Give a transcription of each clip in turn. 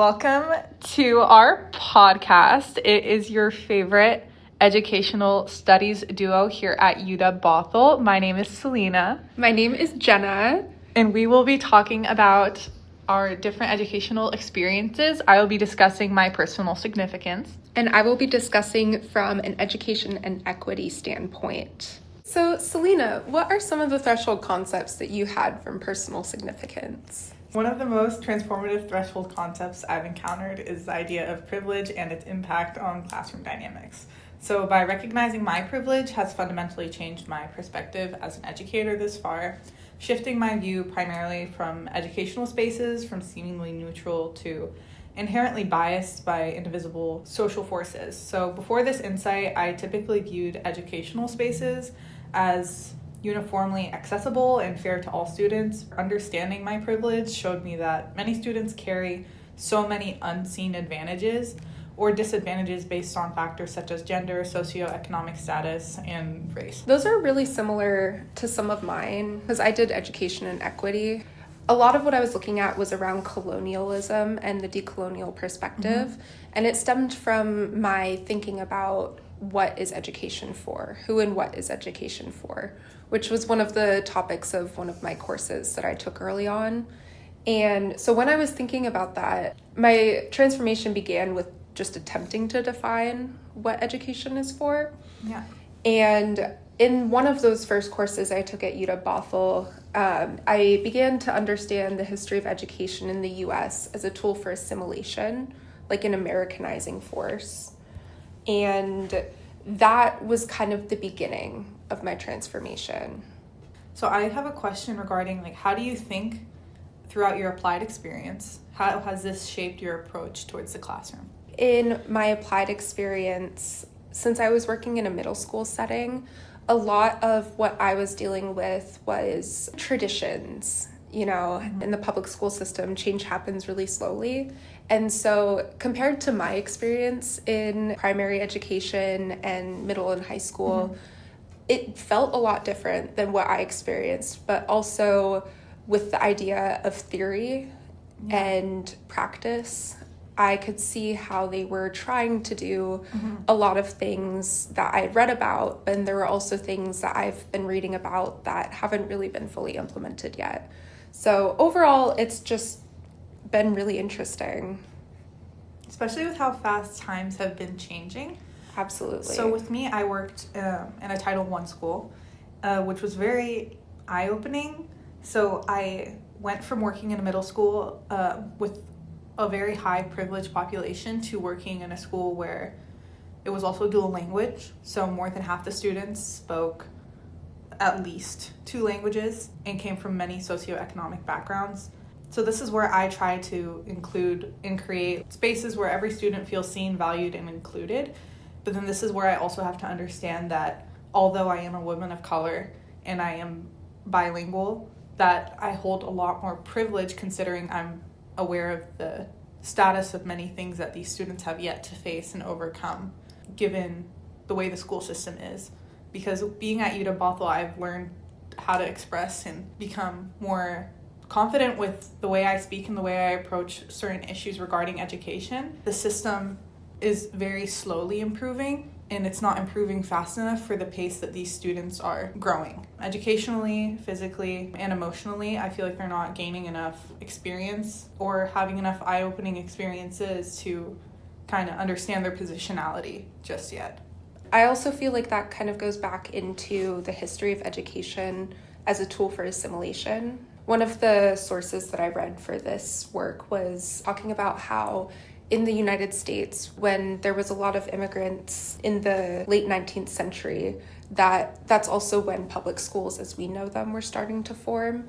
Welcome to our podcast. It is your favorite educational studies duo here at UW Bothell. My name is Selena. My name is Jenna. And we will be talking about our different educational experiences. I will be discussing my personal significance. And I will be discussing from an education and equity standpoint. So, Selena, what are some of the threshold concepts that you had from personal significance? One of the most transformative threshold concepts I've encountered is the idea of privilege and its impact on classroom dynamics. So by recognizing my privilege has fundamentally changed my perspective as an educator this far, shifting my view primarily from educational spaces from seemingly neutral to inherently biased by indivisible social forces. So before this insight, I typically viewed educational spaces as uniformly accessible and fair to all students. Understanding my privilege showed me that many students carry so many unseen advantages or disadvantages based on factors such as gender, socioeconomic status, and race. Those are really similar to some of mine because I did education and equity. A lot of what I was looking at was around colonialism and the decolonial perspective, and it stemmed from my thinking about what is education for, who and what is education for, which was one of the topics of one of my courses that I took early on. And so when I was thinking about that, my transformation began with just attempting to define what education is for. Yeah. And in one of those first courses I took at UW Bothell, I began to understand the history of education in the US as a tool for assimilation, like an Americanizing force. And that was kind of the beginning of my transformation. So I have a question regarding how do you think throughout your applied experience, how has this shaped your approach towards the classroom? In my applied experience, since I was working in a middle school setting, a lot of what I was dealing with was traditions. In the public school system, change happens really slowly. And so compared to my experience in primary education and middle and high school, it felt a lot different than what I experienced, but also with the idea of theory and practice, I could see how they were trying to do a lot of things that I had read about, and there were also things that I've been reading about that haven't really been fully implemented yet. So overall, it's just been really interesting. Especially with how fast times have been changing. Absolutely. So with me, I worked in a Title I school, which was very eye-opening. So I went from working in a middle school with a very high privileged population to working in a school where it was also dual language. So more than half the students spoke at least 2 languages and came from many socioeconomic backgrounds. So this is where I try to include and create spaces where every student feels seen, valued, and included. But then this is where I also have to understand that although I am a woman of color and I am bilingual, that I hold a lot more privilege considering I'm aware of the status of many things that these students have yet to face and overcome, given the way the school system is. Because being at UW Bothell, I've learned how to express and become more confident with the way I speak and the way I approach certain issues regarding education. The system is very slowly improving, and it's not improving fast enough for the pace that these students are growing. Educationally, physically, and emotionally, I feel like they're not gaining enough experience or having enough eye-opening experiences to kind of understand their positionality just yet. I also feel like that kind of goes back into the history of education as a tool for assimilation. One of the sources that I read for this work was talking about how in the United States, when there was a lot of immigrants in the late 19th century, that's also when public schools as we know them were starting to form.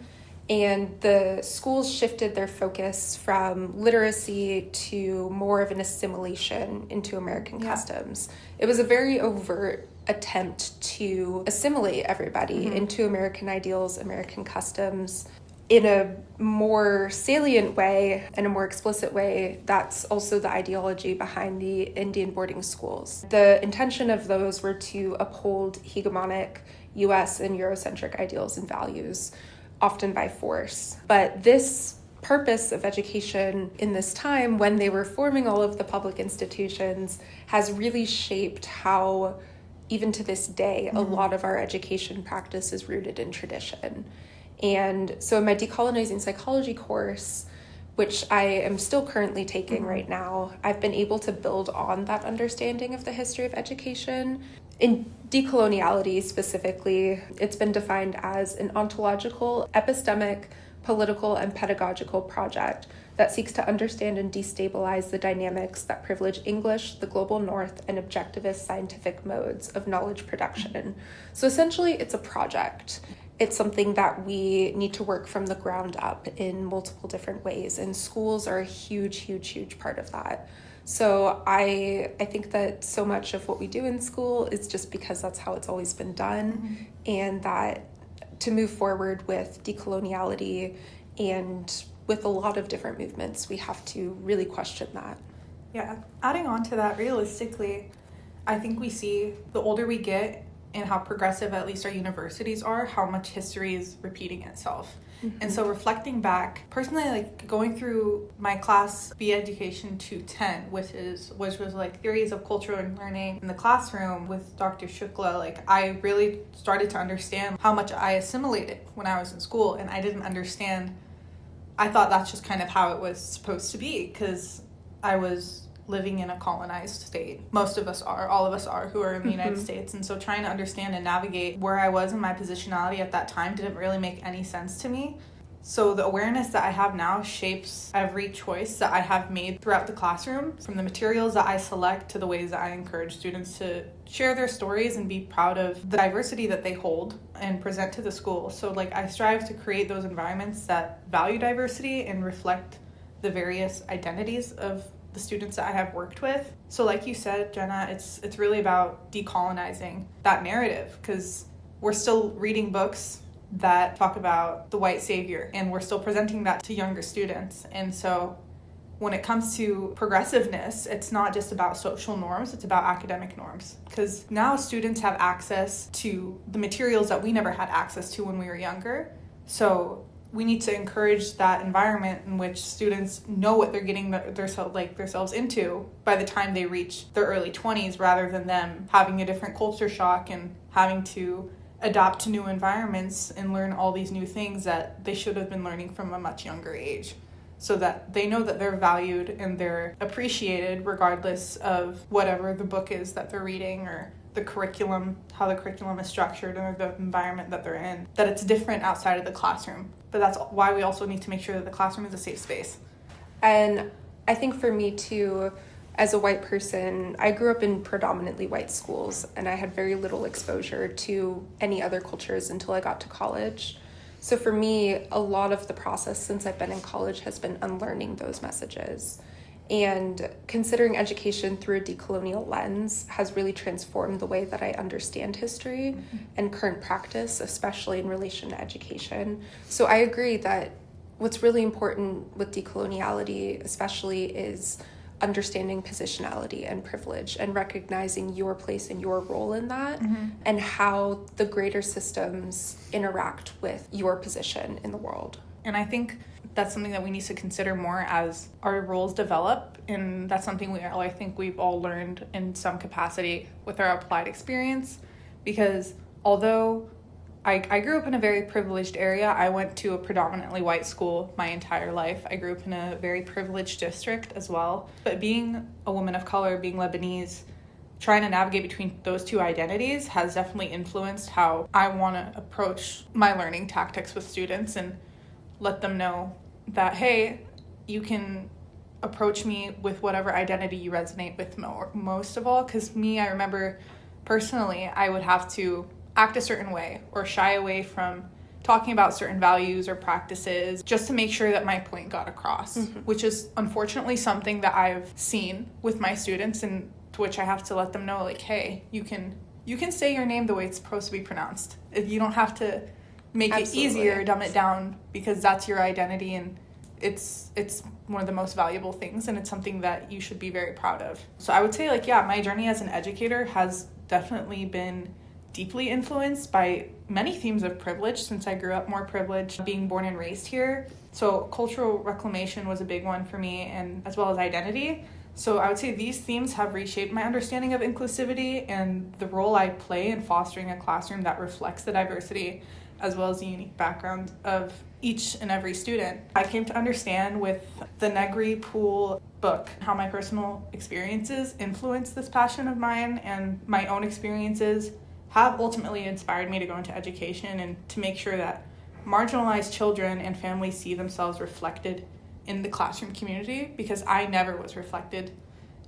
And the schools shifted their focus from literacy to more of an assimilation into American customs. It was a very overt attempt to assimilate everybody into American ideals, American customs. In a more salient way and a more explicit way, that's also the ideology behind the Indian boarding schools. The intention of those were to uphold hegemonic US and Eurocentric ideals and values, often by force. But this purpose of education in this time when they were forming all of the public institutions has really shaped how, even to this day, a lot of our education practice is rooted in tradition. And so in my decolonizing psychology course, which I am still currently taking right now, I've been able to build on that understanding of the history of education. In decoloniality specifically, it's been defined as an ontological, epistemic, political, and pedagogical project that seeks to understand and destabilize the dynamics that privilege English, the global north, and objectivist scientific modes of knowledge production. So essentially, it's a project. It's something that we need to work from the ground up in multiple different ways, and schools are a huge, huge, huge part of that. So I think that so much of what we do in school is just because that's how it's always been done, and that to move forward with decoloniality and with a lot of different movements, we have to really question that. Yeah, adding on to that, realistically, I think we see the older we get and how progressive at least our universities are, how much history is repeating itself. And so reflecting back, personally, like going through my class Be Education 210, which was like theories of culture and learning in the classroom with Dr. Shukla, like I really started to understand how much I assimilated when I was in school, and I didn't understand. I thought that's just kind of how it was supposed to be because I was living in a colonized state. Most of us are, all of us are, who are in the United States. And so trying to understand and navigate where I was in my positionality at that time didn't really make any sense to me. So the awareness that I have now shapes every choice that I have made throughout the classroom, from the materials that I select to the ways that I encourage students to share their stories and be proud of the diversity that they hold and present to the school. So like I strive to create those environments that value diversity and reflect the various identities of the students that I have worked with. So like you said, Jenna, it's really about decolonizing that narrative, because we're still reading books that talk about the white savior, and we're still presenting that to younger students. And so when it comes to progressiveness, it's not just about social norms, it's about academic norms, because now students have access to the materials that we never had access to when we were younger. So we need to encourage that environment in which students know what they're getting themselves into by the time they reach their early 20s, rather than them having a different culture shock and having to adapt to new environments and learn all these new things that they should have been learning from a much younger age, so that they know that they're valued and they're appreciated regardless of whatever the book is that they're reading or the curriculum, how the curriculum is structured, or the environment that they're in, that it's different outside of the classroom. But that's why we also need to make sure that the classroom is a safe space. And I think for me too, as a white person, I grew up in predominantly white schools, and I had very little exposure to any other cultures until I got to college. So for me, a lot of the process since I've been in college has been unlearning those messages. And considering education through a decolonial lens has really transformed the way that I understand history and current practice, especially in relation to education. So I agree that what's really important with decoloniality especially is understanding positionality and privilege and recognizing your place and your role in that, and how the greater systems interact with your position in the world. And I think that's something that we need to consider more as our roles develop, and that's something I think we've all learned in some capacity with our applied experience, because although I grew up in a very privileged area, I went to a predominantly white school my entire life. I grew up in a very privileged district as well, but being a woman of color, being Lebanese, trying to navigate between those two identities has definitely influenced how I want to approach my learning tactics with students, and let them know that, hey, you can approach me with whatever identity you resonate with most of all. Because I remember personally, I would have to act a certain way or shy away from talking about certain values or practices just to make sure that my point got across, which is unfortunately something that I've seen with my students, and to which I have to let them know, like, hey, you can say your name the way it's supposed to be pronounced. You don't have to make Absolutely. It easier, dumb it down, because that's your identity, and it's one of the most valuable things, and it's something that you should be very proud of. So I would say, like, yeah, my journey as an educator has definitely been deeply influenced by many themes of privilege since I grew up more privileged being born and raised here. So cultural reclamation was a big one for me, and as well as identity. So I would say these themes have reshaped my understanding of inclusivity and the role I play in fostering a classroom that reflects the diversity as well as the unique background of each and every student. I came to understand with the Negri Pool book how my personal experiences influence this passion of mine, and my own experiences have ultimately inspired me to go into education and to make sure that marginalized children and families see themselves reflected in the classroom community, because I never was reflected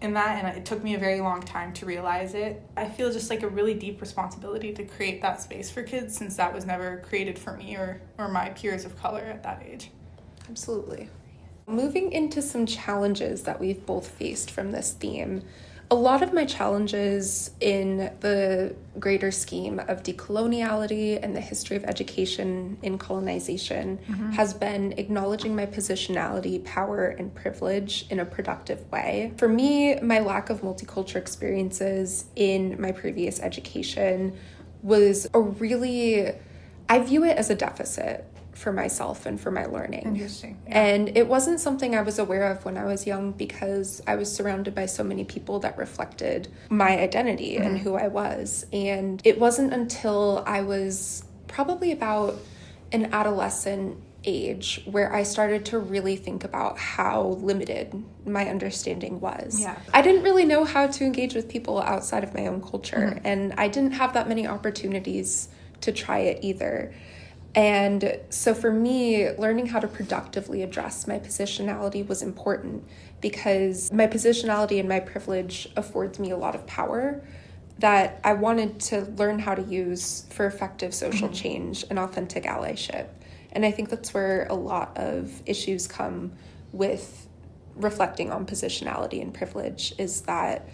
in that, and it took me a very long time to realize it. I feel just like a really deep responsibility to create that space for kids, since that was never created for me or my peers of color at that age. Absolutely. Moving into some challenges that we've both faced from this theme. A lot of my challenges in the greater scheme of decoloniality and the history of education in colonization has been acknowledging my positionality, power, and privilege in a productive way. For me, my lack of multicultural experiences in my previous education was I view it as a deficit for myself and for my learning. Interesting. Yeah. And it wasn't something I was aware of when I was young, because I was surrounded by so many people that reflected my identity and who I was. And it wasn't until I was probably about an adolescent age where I started to really think about how limited my understanding was. Yeah. I didn't really know how to engage with people outside of my own culture, and I didn't have that many opportunities to try it either. And so for me, learning how to productively address my positionality was important, because my positionality and my privilege affords me a lot of power that I wanted to learn how to use for effective social change and authentic allyship. And I think that's where a lot of issues come with reflecting on positionality and privilege, is that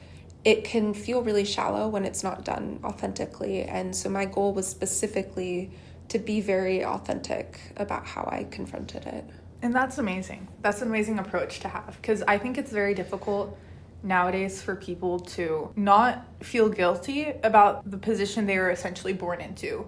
it can feel really shallow when it's not done authentically. And so my goal was specifically to be very authentic about how I confronted it. And that's amazing. That's an amazing approach to have, because I think it's very difficult nowadays for people to not feel guilty about the position they were essentially born into,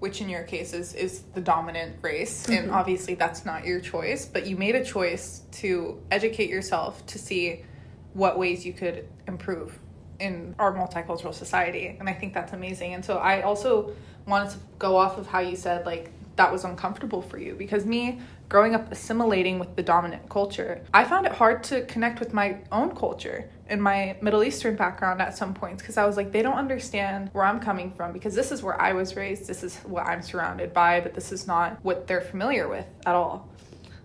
which in your case is the dominant race. And obviously that's not your choice, but you made a choice to educate yourself to see what ways you could improve in our multicultural society. And I think that's amazing. And so I also wanted to go off of how you said like that was uncomfortable for you, because me growing up assimilating with the dominant culture, I found it hard to connect with my own culture and my Middle Eastern background at some points, because I was like, they don't understand where I'm coming from, because this is where I was raised, this is what I'm surrounded by, but this is not what they're familiar with at all.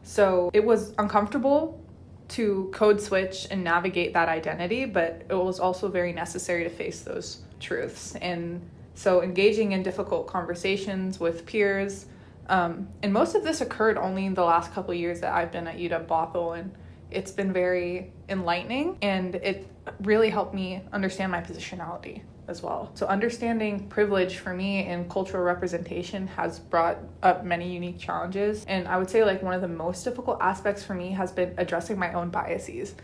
So it was uncomfortable to code switch and navigate that identity, but it was also very necessary to face those truths. And so engaging in difficult conversations with peers, and most of this occurred only in the last couple of years that I've been at UW Bothell, and it's been very enlightening, and it really helped me understand my positionality as well. So understanding privilege for me in cultural representation has brought up many unique challenges, and I would say like one of the most difficult aspects for me has been addressing my own biases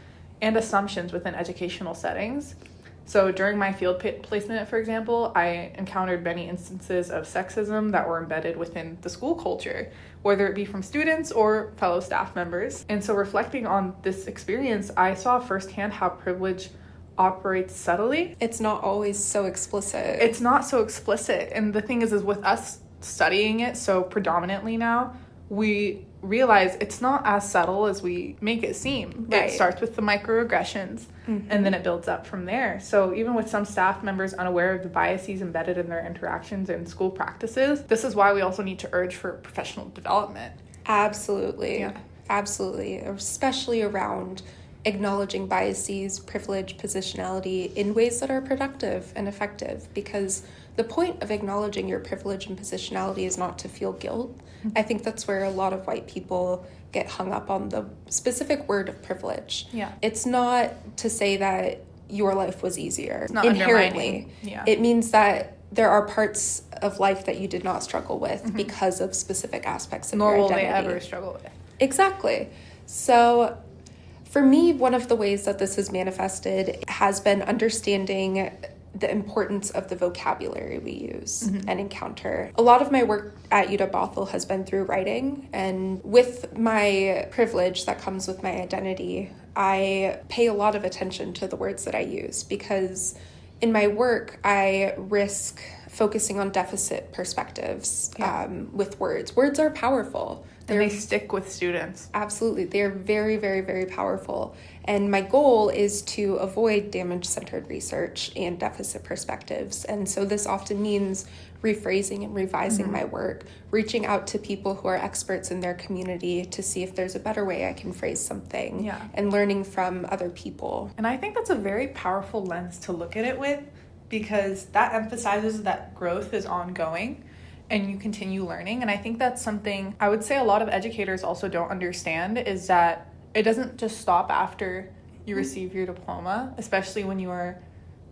and assumptions within educational settings. So during my field placement, for example, I encountered many instances of sexism that were embedded within the school culture, whether it be from students or fellow staff members. And so reflecting on this experience, I saw firsthand how privilege operates subtly. It's not always so explicit. It's not so explicit. And the thing is with us studying it so predominantly now, we realize it's not as subtle as we make it seem. Right. It starts with the microaggressions, and then it builds up from there. So even with some staff members unaware of the biases embedded in their interactions and school practices, this is why we also need to urge for professional development. Absolutely. Yeah. Absolutely. Especially around acknowledging biases, privilege, positionality in ways that are productive and effective, because the point of acknowledging your privilege and positionality is not to feel guilt. I think that's where a lot of white people get hung up on the specific word of privilege. Yeah. It's not to say that your life was easier. It's not inherently. Yeah. It means that there are parts of life that you did not struggle with because of specific aspects of Nor your will identity. they ever struggle with. Exactly. So for me, one of the ways that this has manifested has been understanding the importance of the vocabulary we use and encounter. A lot of my work at Bothell has been through writing, and with my privilege that comes with my identity, I pay a lot of attention to the words that I use, because in my work, I risk focusing on deficit perspectives with words. Words are powerful. And they stick with students. Absolutely. They're very, very, very powerful. And my goal is to avoid damage-centered research and deficit perspectives. And so this often means rephrasing and revising my work, reaching out to people who are experts in their community to see if there's a better way I can phrase something, and learning from other people. And I think that's a very powerful lens to look at it with, because that emphasizes that growth is ongoing and you continue learning. And I think that's something I would say a lot of educators also don't understand, is that it doesn't just stop after you receive your diploma, especially when you are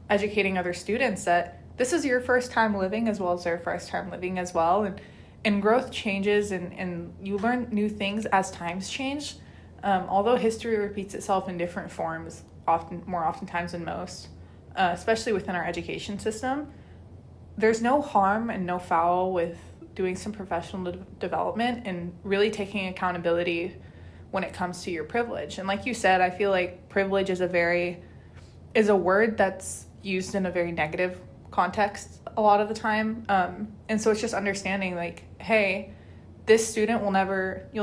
educating other students, that this is your first time living as well as their first time living as well. And growth changes, and you learn new things as times change. Although history repeats itself in different forms, more oftentimes than most, especially within our education system, there's no harm and no foul with doing some professional development and really taking accountability when it comes to your privilege. And like you said, I feel like privilege is a word that's used in a very negative context a lot of the time. And so it's just understanding, like, hey, this student you'll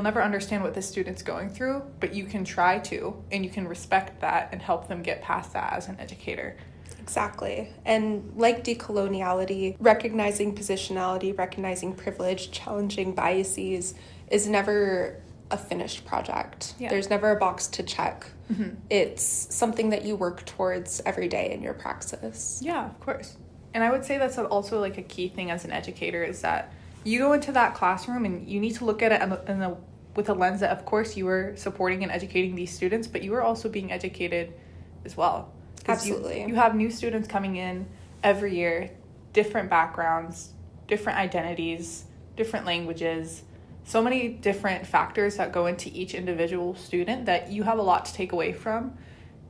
never understand what this student's going through, but you can try to, and you can respect that and help them get past that as an educator. Exactly. And like decoloniality, recognizing positionality, recognizing privilege, challenging biases is never a finished project. There's never a box to check. It's something that you work towards every day in your praxis. Yeah, of course. And I would say that's also like a key thing as an educator, is that you go into that classroom and you need to look at it with a lens that, of course, you are supporting and educating these students, but you are also being educated as well. Absolutely. You have new students coming in every year, different backgrounds, different identities, different languages, so many different factors that go into each individual student that you have a lot to take away from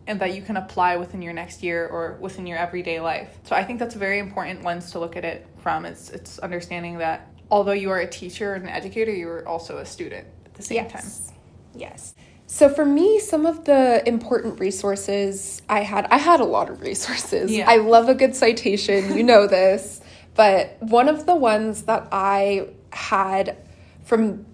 and that you can apply within your next year or within your everyday life. So I think that's a very important lens to look at it from. It's understanding that although you are a teacher and an educator, you are also a student at the same time. Yes. So for me, some of the important resources I had a lot of resources. Yeah. I love a good citation, you know this, but one of the ones that I had from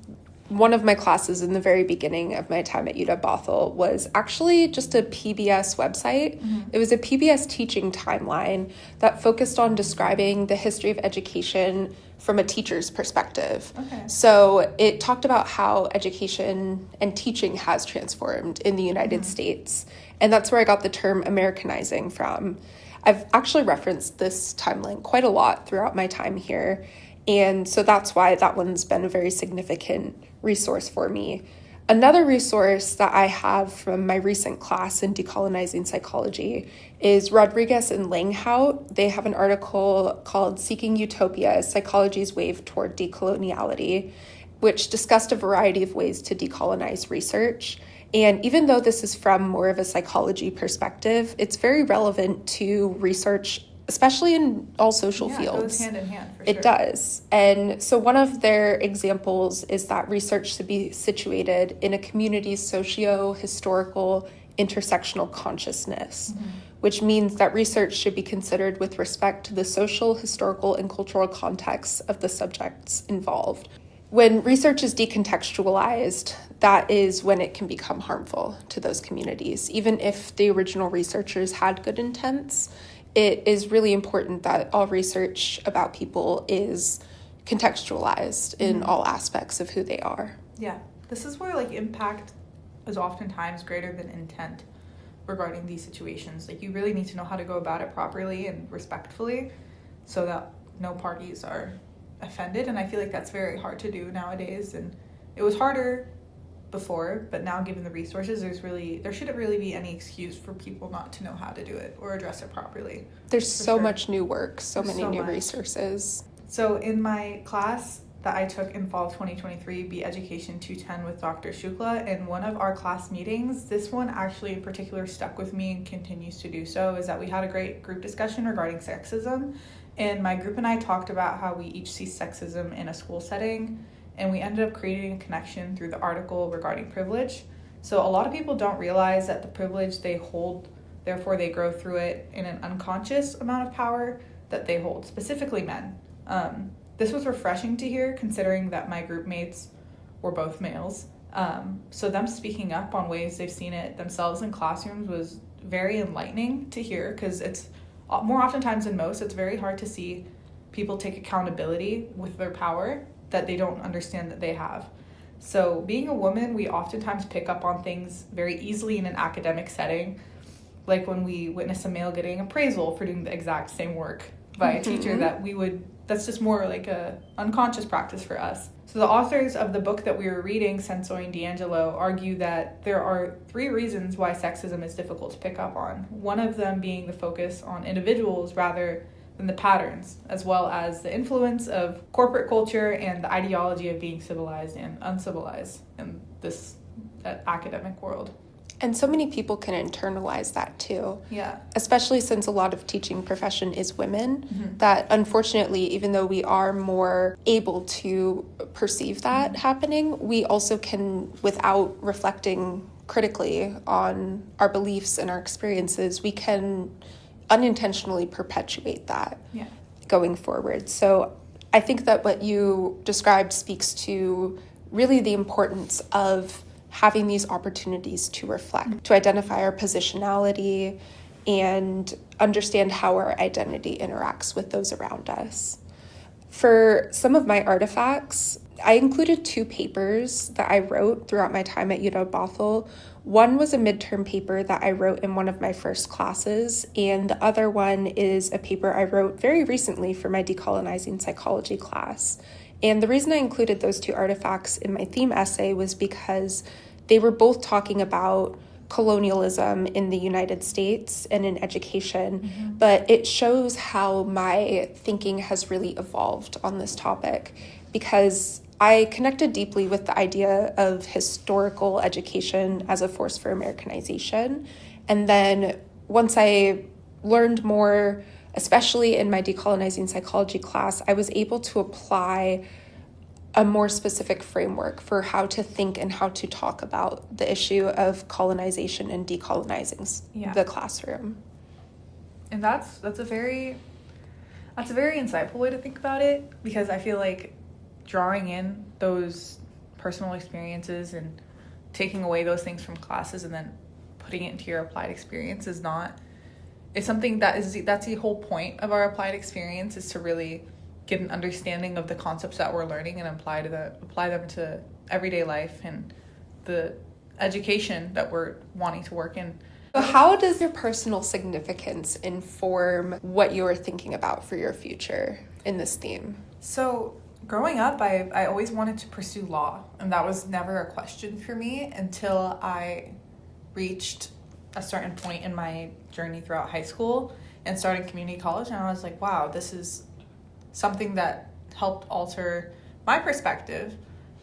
one of my classes in the very beginning of my time at Bothell was actually just a PBS website. It was a PBS teaching timeline that focused on describing the history of education from a teacher's perspective. Okay. So it talked about how education and teaching has transformed in the United States. And that's where I got the term Americanizing from. I've actually referenced this timeline quite a lot throughout my time here. And so that's why that one's been a very significant resource for me. Another resource that I have from my recent class in decolonizing psychology is Rodriguez and Langhout. They have an article called Seeking Utopia, Psychology's Wave Toward Decoloniality, which discussed a variety of ways to decolonize research. And even though this is from more of a psychology perspective, it's very relevant to research, especially in all social fields. It goes hand in hand, for sure. It does. And so one of their examples is that research should be situated in a community's socio-historical intersectional consciousness, which means that research should be considered with respect to the social, historical, and cultural contexts of the subjects involved. When research is decontextualized, that is when it can become harmful to those communities. Even if the original researchers had good intents, it is really important that all research about people is contextualized in all aspects of who they are. Yeah, this is where impact is oftentimes greater than intent regarding these situations. You really need to know how to go about it properly and respectfully so that no parties are offended. And I feel like that's very hard to do nowadays. And it was harder before, but now given the resources, there shouldn't really be any excuse for people not to know how to do it or address it properly. There's so much new work, so many new resources. So in my class, that I took in fall of 2023, Be Education 210 with Dr. Shukla. In one of our class meetings, this one actually in particular stuck with me and continues to do so, is that we had a great group discussion regarding sexism. And my group and I talked about how we each see sexism in a school setting, and we ended up creating a connection through the article regarding privilege. So a lot of people don't realize that the privilege they hold, therefore they grow through it in an unconscious amount of power that they hold, specifically men. This was refreshing to hear, considering that my group mates were both males. So them speaking up on ways they've seen it themselves in classrooms was very enlightening to hear, because it's more oftentimes than most, it's very hard to see people take accountability with their power that they don't understand that they have. So being a woman, we oftentimes pick up on things very easily in an academic setting, like when we witness a male getting appraisal for doing the exact same work by a teacher that's just more like a unconscious practice for us. So the authors of the book that we were reading, Sensoy and D'Angelo, argue that there are 3 reasons why sexism is difficult to pick up on. One of them being the focus on individuals rather than the patterns, as well as the influence of corporate culture and the ideology of being civilized and uncivilized in this academic world. And so many people can internalize that too. Yeah. Especially since a lot of teaching profession is women, that unfortunately, even though we are more able to perceive that happening, we also can, without reflecting critically on our beliefs and our experiences, we can unintentionally perpetuate that going forward. So I think that what you described speaks to really the importance of having these opportunities to reflect, to identify our positionality and understand how our identity interacts with those around us. For some of my artifacts, I included 2 papers that I wrote throughout my time at Bothell. One was a midterm paper that I wrote in one of my first classes, and the other one is a paper I wrote very recently for my decolonizing psychology class. And the reason I included those 2 artifacts in my theme essay was because they were both talking about colonialism in the United States and in education, but it shows how my thinking has really evolved on this topic, because I connected deeply with the idea of historical education as a force for Americanization. And then once I learned more, especially in my decolonizing psychology class, I was able to apply a more specific framework for how to think and how to talk about the issue of colonization and decolonizing the classroom. And that's a very insightful way to think about it, because I feel like drawing in those personal experiences and taking away those things from classes and then putting it into your applied experience it's something that's the whole point of our applied experience, is to really get an understanding of the concepts that we're learning and apply them to everyday life and the education that we're wanting to work in. So how does your personal significance inform what you're thinking about for your future in this theme? So growing up, I always wanted to pursue law, and that was never a question for me until I reached a certain point in my journey throughout high school and started community college, and I was like, wow, this is something that helped alter my perspective,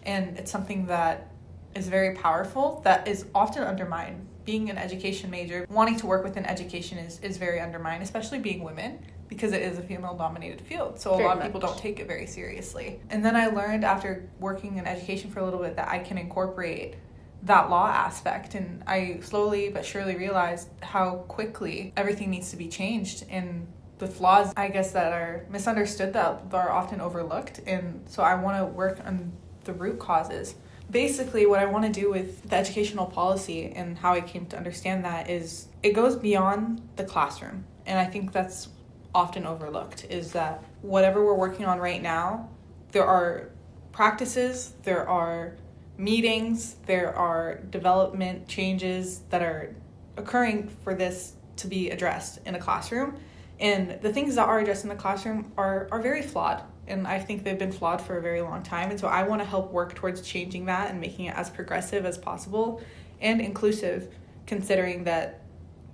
and it's something that is very powerful that is often undermined. Being an education major, wanting to work within education is very undermined, especially being women, because it is a female-dominated field, so a lot of people don't take it very seriously. And then I learned after working in education for a little bit that I can incorporate that law aspect, and I slowly but surely realized how quickly everything needs to be changed, and the flaws, I guess, that are misunderstood, that are often overlooked. And so I want to work on the root causes. Basically, what I want to do with the educational policy and how I came to understand that is it goes beyond the classroom. And I think that's often overlooked, is that whatever we're working on right now, there are practices, there are meetings, there are development changes that are occurring for this to be addressed in a classroom. And the things that are addressed in the classroom are very flawed. And I think they've been flawed for a very long time. And so I want to help work towards changing that and making it as progressive as possible and inclusive, considering that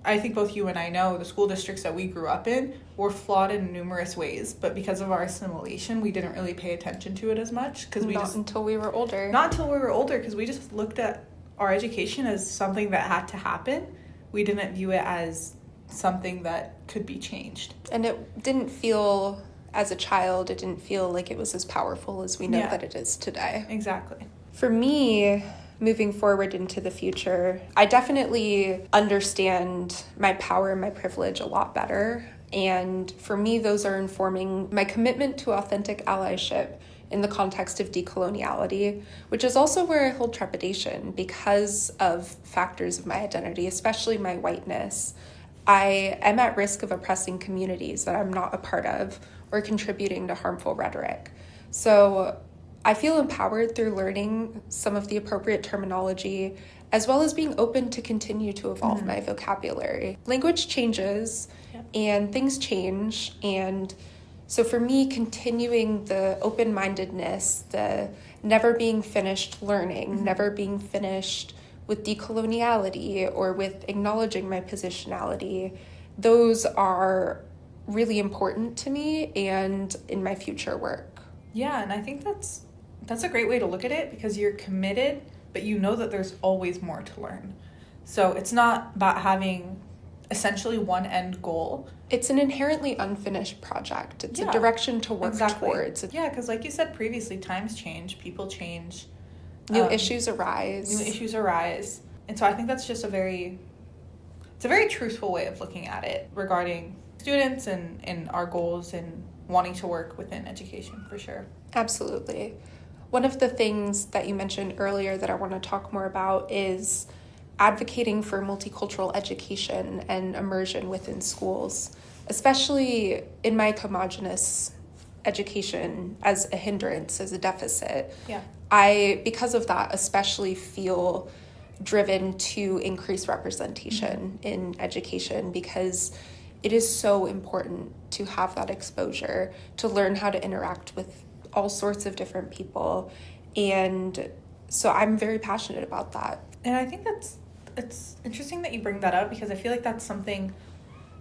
I think both you and I know the school districts that we grew up in were flawed in numerous ways, but because of our assimilation, we didn't really pay attention to it as much because Not until we were older. Not until we were older, because we just looked at our education as something that had to happen. We didn't view it as something that could be changed. And it didn't feel, as a child, it didn't feel like it was as powerful as we know that it is today. Exactly. For me, moving forward into the future, I definitely understand my power and my privilege a lot better. And for me, those are informing my commitment to authentic allyship in the context of decoloniality, which is also where I hold trepidation because of factors of my identity, especially my whiteness. I am at risk of oppressing communities that I'm not a part of or contributing to harmful rhetoric. So I feel empowered through learning some of the appropriate terminology, as well as being open to continue to evolve my vocabulary. Language changes and things change. And so for me, continuing the open-mindedness, the never being finished learning, never being finished with decoloniality or with acknowledging my positionality, those are really important to me and in my future work. Yeah, and I think that's a great way to look at it, because you're committed, but you know that there's always more to learn. So it's not about having essentially one end goal. It's an inherently unfinished project. It's a direction to work towards. Yeah, because like you said previously, times change, people change. New issues arise. And so I think that's just a very truthful way of looking at it regarding students and our goals and wanting to work within education, for sure. Absolutely. One of the things that you mentioned earlier that I want to talk more about is advocating for multicultural education and immersion within schools, especially in my homogenous education as a hindrance, as a deficit. Yeah. I, because of that, especially feel driven to increase representation in education, because it is so important to have that exposure, to learn how to interact with all sorts of different people. And so I'm very passionate about that. And I think it's interesting that you bring that up, because I feel like that's something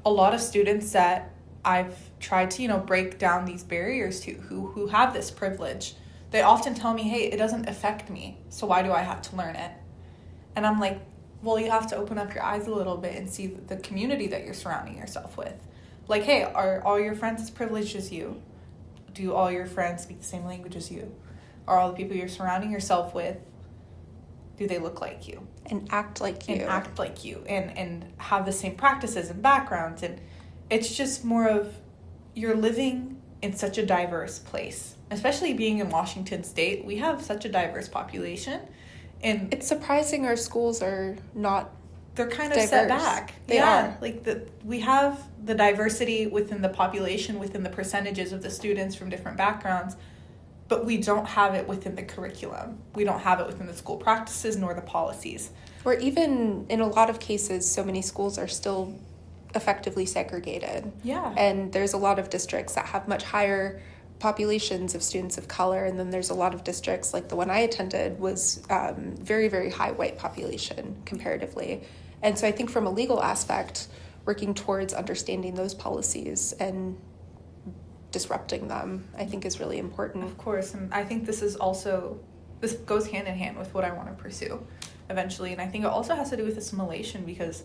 a lot of students that I've tried to, break down these barriers to, who have this privilege, they often tell me, hey, it doesn't affect me, so why do I have to learn it? And I'm like, well, you have to open up your eyes a little bit and see the community that you're surrounding yourself with. Like, hey, are all your friends as privileged as you? Do all your friends speak the same language as you? Are all the people you're surrounding yourself with, do they look like you? And act like you. And have the same practices and backgrounds. And it's just more of, you're living in such a diverse place. Especially being in Washington State, we have such a diverse population. And it's surprising our schools are not they're kind of diverse. Set back. They are. Like we have the diversity within the population, within the percentages of the students from different backgrounds, but we don't have it within the curriculum. We don't have it within the school practices nor the policies. Or even in a lot of cases, so many schools are still effectively segregated. Yeah. And there's a lot of districts that have much higher populations of students of color, and then there's a lot of districts, like the one I attended was very, very high white population comparatively. And so I think from a legal aspect, working towards understanding those policies and disrupting them, I think is really important. Of course, and I think this goes hand in hand with what I want to pursue eventually, and I think it also has to do with assimilation, because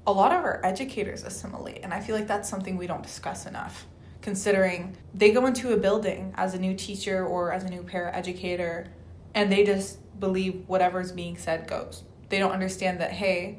a lot of our educators assimilate, and I feel like that's something we don't discuss enough, considering they go into a building as a new teacher or as a new paraeducator, and they just believe whatever's being said goes. They don't understand that, hey,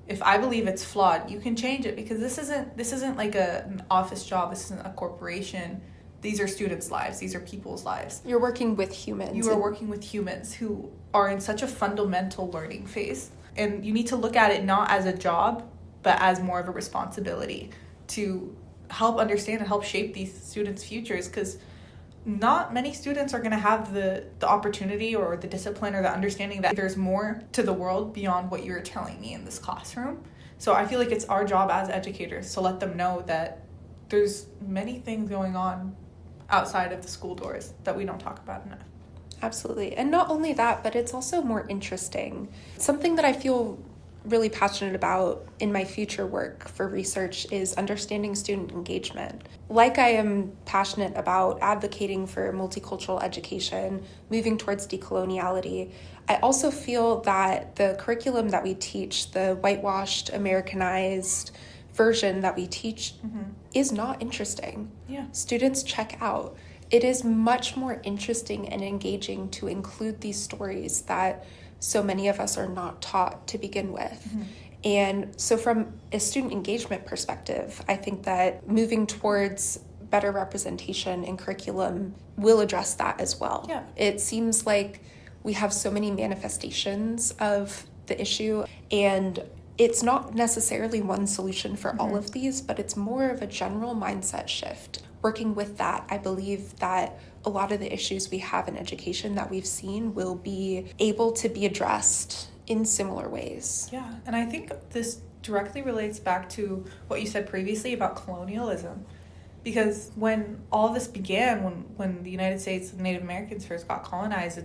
if I believe it's flawed, you can change it, because this isn't like an office job. This isn't a corporation. These are students' lives. These are people's lives. You're working with humans. You are working with humans who are in such a fundamental learning phase. And you need to look at it not as a job, but as more of a responsibility to help understand and help shape these students' futures, because not many students are going to have the opportunity or the discipline or the understanding that there's more to the world beyond what you're telling me in this classroom. So I feel like it's our job as educators to let them know that there's many things going on outside of the school doors that we don't talk about enough. Absolutely. And not only that, but it's also more interesting. Something that I feel really passionate about in my future work for research is understanding student engagement. Like I am passionate about advocating for multicultural education, moving towards decoloniality, I also feel that the curriculum that we teach, the whitewashed, Americanized version that we teach, is not interesting. Yeah. Students check out. It is much more interesting and engaging to include these stories that so many of us are not taught to begin with. And so from a student engagement perspective, I think that moving towards better representation in curriculum will address that as well. Yeah. It seems like we have so many manifestations of the issue, and it's not necessarily one solution for all of these, but it's more of a general mindset shift. Working with that, I believe that a lot of the issues we have in education that we've seen will be able to be addressed in similar ways. Yeah, and I think this directly relates back to what you said previously about colonialism. Because when all this began, when the United States and Native Americans first got colonized,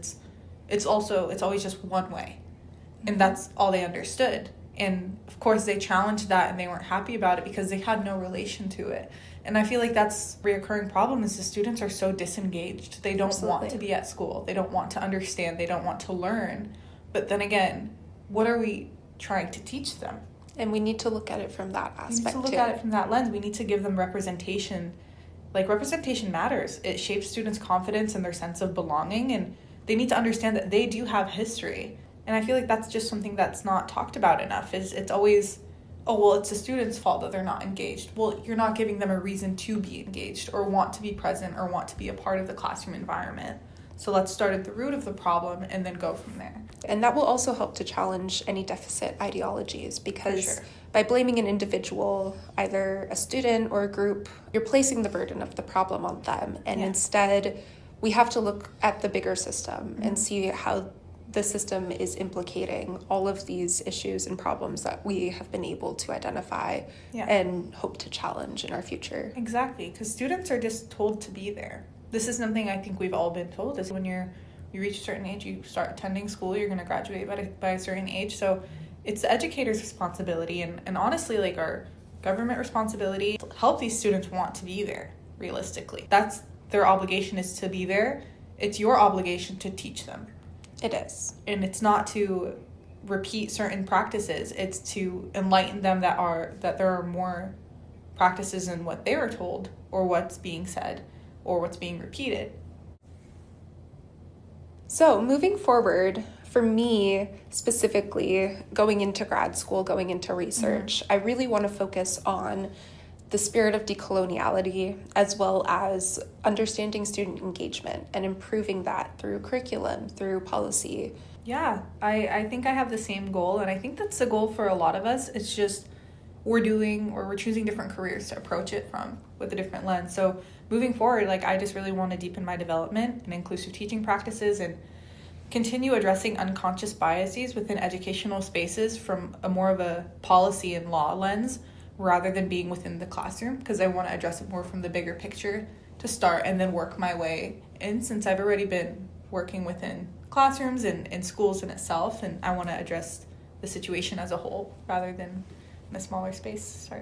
it's always just one way. And that's all they understood. And of course they challenged that and they weren't happy about it because they had no relation to it. And I feel like that's a reoccurring problem is the students are so disengaged. They don't want to be at school. They don't want to understand. They don't want to learn. But then again, what are we trying to teach them? And we need to look at it from that aspect, We need to look at it from that lens. We need to give them representation. Like, representation matters. It shapes students' confidence and their sense of belonging, and they need to understand that they do have history. And I feel like that's just something that's not talked about enough. It's always, oh, well, it's the student's fault that they're not engaged. Well, you're not giving them a reason to be engaged or want to be present or want to be a part of the classroom environment. So let's start at the root of the problem and then go from there. And that will also help to challenge any deficit ideologies, because by blaming an individual, either a student or a group, you're placing the burden of the problem on them. And instead, we have to look at the bigger system and see how the system is implicating all of these issues and problems that we have been able to identify and hope to challenge in our future. Exactly, because students are just told to be there. This is something I think we've all been told, is when you reach a certain age, you start attending school, you're going to graduate by a certain age. So it's the educator's responsibility and honestly, like, our government responsibility to help these students want to be there, realistically. That's their obligation, is to be there. It's your obligation to teach them. It is. And it's not to repeat certain practices. It's to enlighten them that there are more practices than what they were told or what's being said or what's being repeated. So moving forward, for me specifically, going into grad school, going into research, I really want to focus on the spirit of decoloniality, as well as understanding student engagement and improving that through curriculum, through policy. Yeah, I think I have the same goal, and I think that's the goal for a lot of us. It's just we're choosing different careers to approach it from with a different lens. So moving forward, like, I just really want to deepen my development in inclusive teaching practices and continue addressing unconscious biases within educational spaces from a more of a policy and law lens, rather than being within the classroom, because I want to address it more from the bigger picture to start and then work my way in, since I've already been working within classrooms and in schools in itself, and I want to address the situation as a whole rather than in a smaller space. Sorry.